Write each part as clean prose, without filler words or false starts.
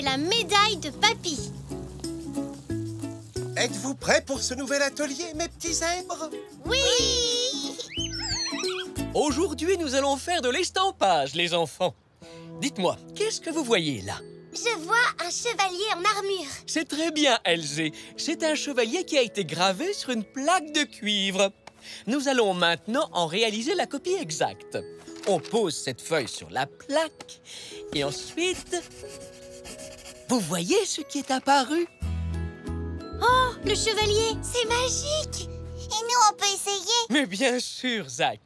la médaille de Papy. Êtes-vous prêts pour ce nouvel atelier, mes petits zèbres? Oui! Aujourd'hui, nous allons faire de l'estampage, les enfants. Dites-moi, qu'est-ce que vous voyez là? Je vois un chevalier en armure. C'est très bien, Elzé. C'est un chevalier qui a été gravé sur une plaque de cuivre. Nous allons maintenant en réaliser la copie exacte. On pose cette feuille sur la plaque et ensuite... Vous voyez ce qui est apparu? Oh, le chevalier, c'est magique! Et nous, on peut essayer? Mais bien sûr, Zach.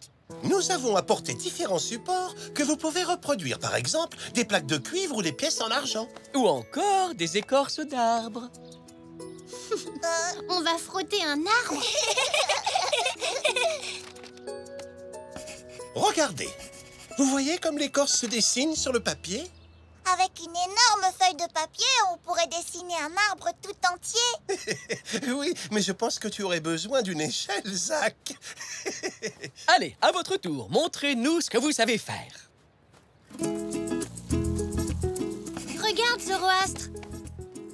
Nous avons apporté différents supports que vous pouvez reproduire. Par exemple, des plaques de cuivre ou des pièces en argent. Ou encore des écorces d'arbres. On va frotter un arbre. Regardez. Vous voyez comme l'écorce se dessine sur le papier? Avec une énorme feuille de papier, on pourrait dessiner un arbre tout entier. Oui, mais je pense que tu aurais besoin d'une échelle, Zach. Allez, à votre tour, montrez-nous ce que vous savez faire. Regarde, Zoroastre.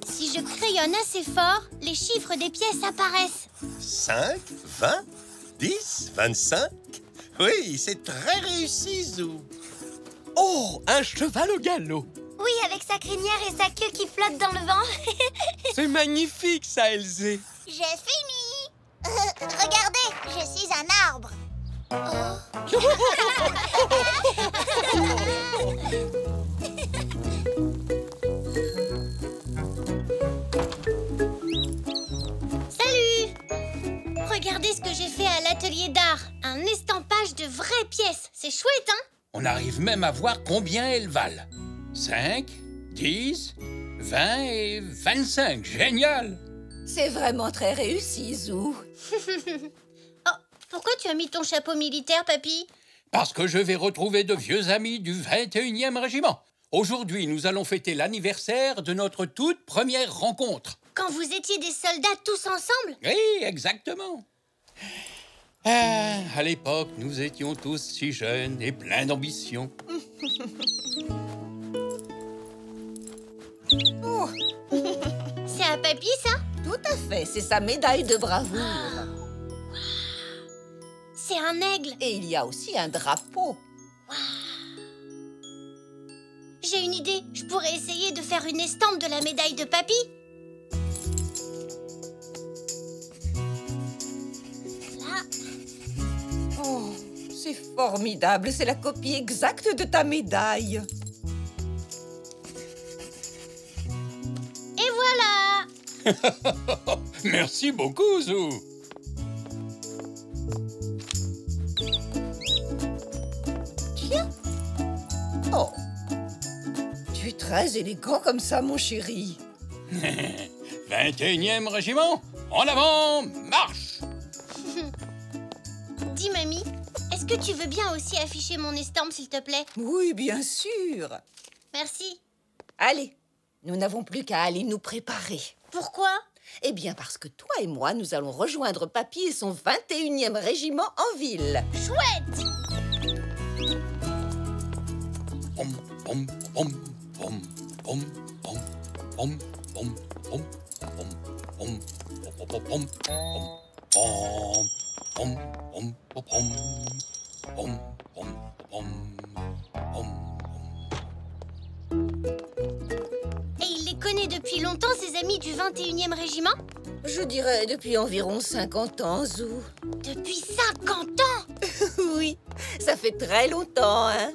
Si je crayonne assez fort, les chiffres des pièces apparaissent. 5, 20, 10, 25. Oui, c'est très réussi, Zou. Oh, un cheval au galop. Oui, avec sa crinière et sa queue qui flottent dans le vent. C'est magnifique, ça, Elzé. J'ai fini. Regardez, je suis un arbre. Salut! Regardez ce que j'ai fait à l'atelier d'art. Un estampage de vraies pièces. C'est chouette, hein? On arrive même à voir combien elles valent. 5, 10, 20 et 25. Génial! C'est vraiment très réussi, Zou. Oh, pourquoi tu as mis ton chapeau militaire, Papy? Parce que je vais retrouver de vieux amis du 21e régiment. Aujourd'hui, nous allons fêter l'anniversaire de notre toute première rencontre. Quand vous étiez des soldats tous ensemble? Oui, exactement. À l'époque, nous étions tous si jeunes et pleins d'ambition. Oh, C'est à Papy, ça? tout à fait, c'est sa médaille de bravoure. C'est un aigle. Et il y a aussi un drapeau. J'ai une idée. Je pourrais essayer de faire une estampe de la médaille de Papy. Là. Oh, c'est formidable, c'est la copie exacte de ta médaille. Et voilà! Merci beaucoup, Zou. Tiens. Oh, tu es très élégant comme ça, mon chéri. 21e régiment, en avant, marche! Dis, mamie, est-ce que tu veux bien aussi afficher mon estampe, s'il te plaît? Oui, bien sûr. Merci. Allez, nous n'avons plus qu'à aller nous préparer. Pourquoi? Eh bien, parce que toi et moi, nous allons rejoindre Papy et son 21e régiment en ville. Chouette! Pom, pom, pom, pom, pom, pom, pom, pom, pom, pom, pom, pom, pom, pom, pom, pom, pom, pom, pom, Et il les connaît depuis longtemps, ses amis du 21e régiment? Je dirais depuis environ 50 ans, Zou. Depuis 50 ans! Oui, ça fait très longtemps, hein?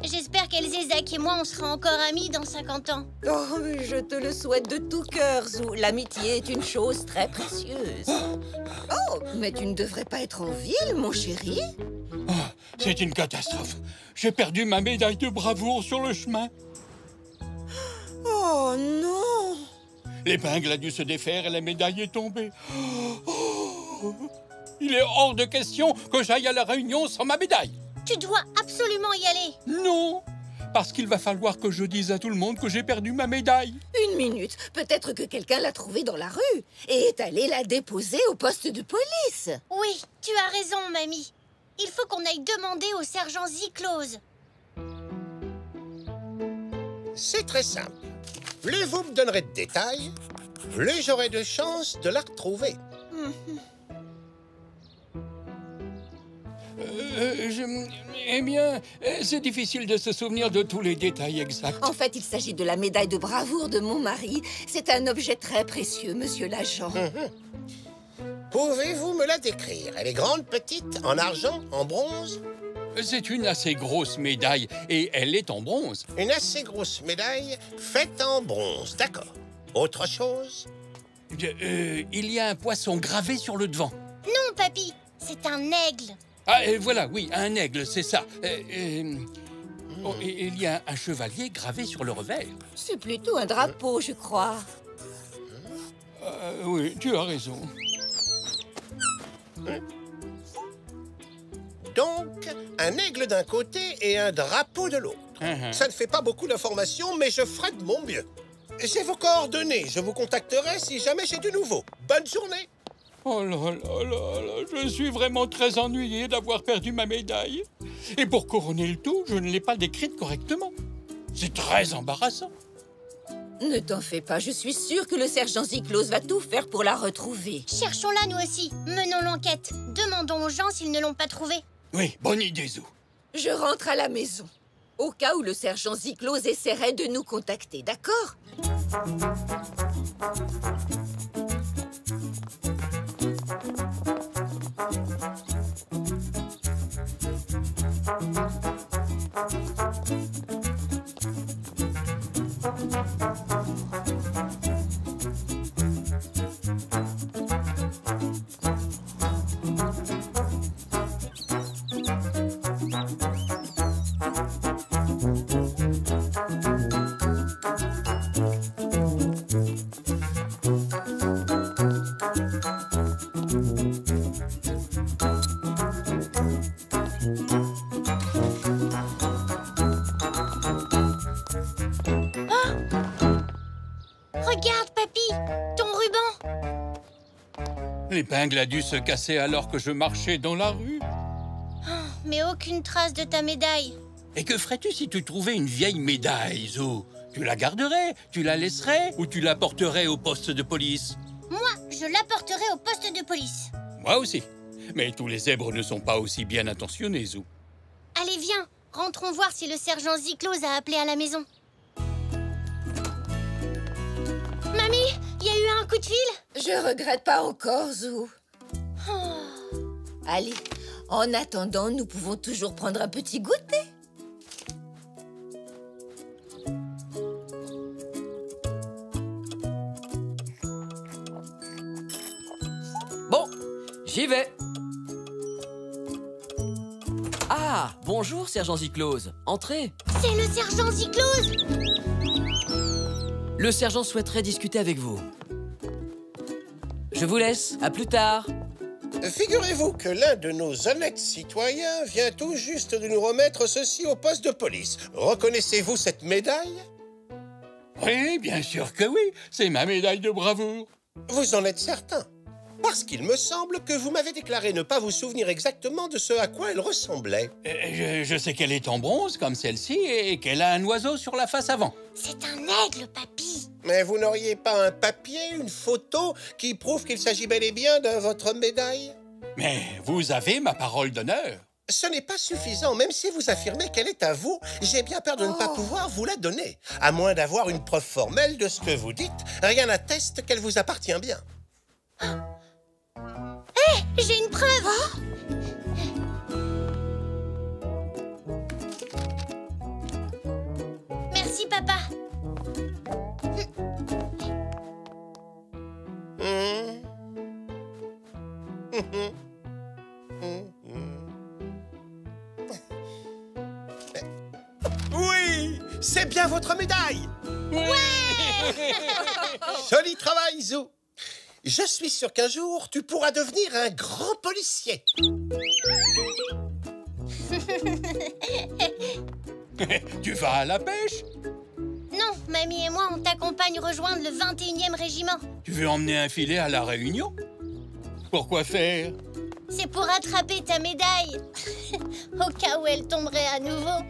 J'espère qu'Elzé, Zach et moi, on sera encore amis dans 50 ans. Oh, je te le souhaite de tout cœur, Zou. L'amitié est une chose très précieuse. Oh, mais tu ne devrais pas être en ville, mon chéri. Oh, c'est une catastrophe. J'ai perdu ma médaille de bravoure sur le chemin. Oh non! L'épingle a dû se défaire et la médaille est tombée. Oh, il est hors de question que j'aille à la réunion sans ma médaille. Tu dois absolument y aller. Non, parce qu'il va falloir que je dise à tout le monde que j'ai perdu ma médaille. Une minute, peut-être que quelqu'un l'a trouvée dans la rue et est allé la déposer au poste de police. Oui, tu as raison, mamie. Il faut qu'on aille demander au sergent Ziklose. C'est très simple. Plus vous me donnerez de détails, plus j'aurai de chances de la retrouver. Eh bien, c'est difficile de se souvenir de tous les détails exacts. En fait, il s'agit de la médaille de bravoure de mon mari. C'est un objet très précieux, monsieur l'agent. Pouvez-vous me la décrire? Elle est grande, petite, en argent, en bronze? C'est une assez grosse médaille et elle est en bronze. Une assez grosse médaille faite en bronze, d'accord. Autre chose? Il y a un poisson gravé sur le devant. Non, papy, c'est un aigle. Ah, voilà, oui, un aigle, c'est ça. Oh, et il y a un chevalier gravé sur le revers. C'est plutôt un drapeau, je crois. Oui, tu as raison. Donc, un aigle d'un côté et un drapeau de l'autre. Ça ne fait pas beaucoup d'informations, mais je ferai de mon mieux. J'ai vos coordonnées. Je vous contacterai si jamais j'ai du nouveau. Bonne journée. Oh là là là là, je suis vraiment très ennuyé d'avoir perdu ma médaille. Et pour couronner le tout, je ne l'ai pas décrite correctement. C'est très embarrassant. Ne t'en fais pas, je suis sûre que le sergent Ziklos va tout faire pour la retrouver. Cherchons-la, nous aussi. Menons l'enquête. Demandons aux gens s'ils ne l'ont pas trouvée. Oui, bonne idée, Zou. Je rentre à la maison. Au cas où le sergent Ziklos essaierait de nous contacter, d'accord? Regarde, papy, ton ruban. L'épingle a dû se casser alors que je marchais dans la rue. Mais aucune trace de ta médaille. Et que ferais-tu si tu trouvais une vieille médaille, Zou? Tu la garderais, tu la laisserais ou tu la porterais au poste de police? Moi, je l'apporterai au poste de police. Moi aussi. Mais tous les zèbres ne sont pas aussi bien intentionnés, Zou. Allez, viens, rentrons voir si le sergent Ziklos a appelé à la maison. Mamie, il y a eu un coup de fil? Je regrette pas encore, Zou. Allez, en attendant, nous pouvons toujours prendre un petit goûter. Bon, j'y vais. Ah, bonjour, sergent Ziklos. Entrez. C'est le sergent Ziklos! Le sergent souhaiterait discuter avec vous. Je vous laisse. À plus tard. Figurez-vous que l'un de nos honnêtes citoyens vient tout juste de nous remettre ceci au poste de police. Reconnaissez-vous cette médaille? Oui, bien sûr que oui. C'est ma médaille de bravoure. Vous en êtes certain? Parce qu'il me semble que vous m'avez déclaré ne pas vous souvenir exactement de ce à quoi elle ressemblait. Je sais qu'elle est en bronze, comme celle-ci, et qu'elle a un oiseau sur la face avant. C'est un aigle, papy. Mais vous n'auriez pas un papier, une photo, qui prouve qu'il s'agit bel et bien de votre médaille? Mais vous avez ma parole d'honneur. Ce n'est pas suffisant, même si vous affirmez qu'elle est à vous, j'ai bien peur de ne pas pouvoir vous la donner. À moins d'avoir une preuve formelle de ce que vous dites, rien n'atteste qu'elle vous appartient bien. J'ai une preuve. Merci, papa. Oui, c'est bien votre médaille. Joli travail, Zou. Je suis sûr qu'un jour, tu pourras devenir un grand policier. Tu vas à la pêche? Non, mamie et moi, on t'accompagne rejoindre le 21e régiment. Tu veux emmener un filet à la Réunion? Pourquoi faire? C'est pour attraper ta médaille. Au cas où elle tomberait à nouveau.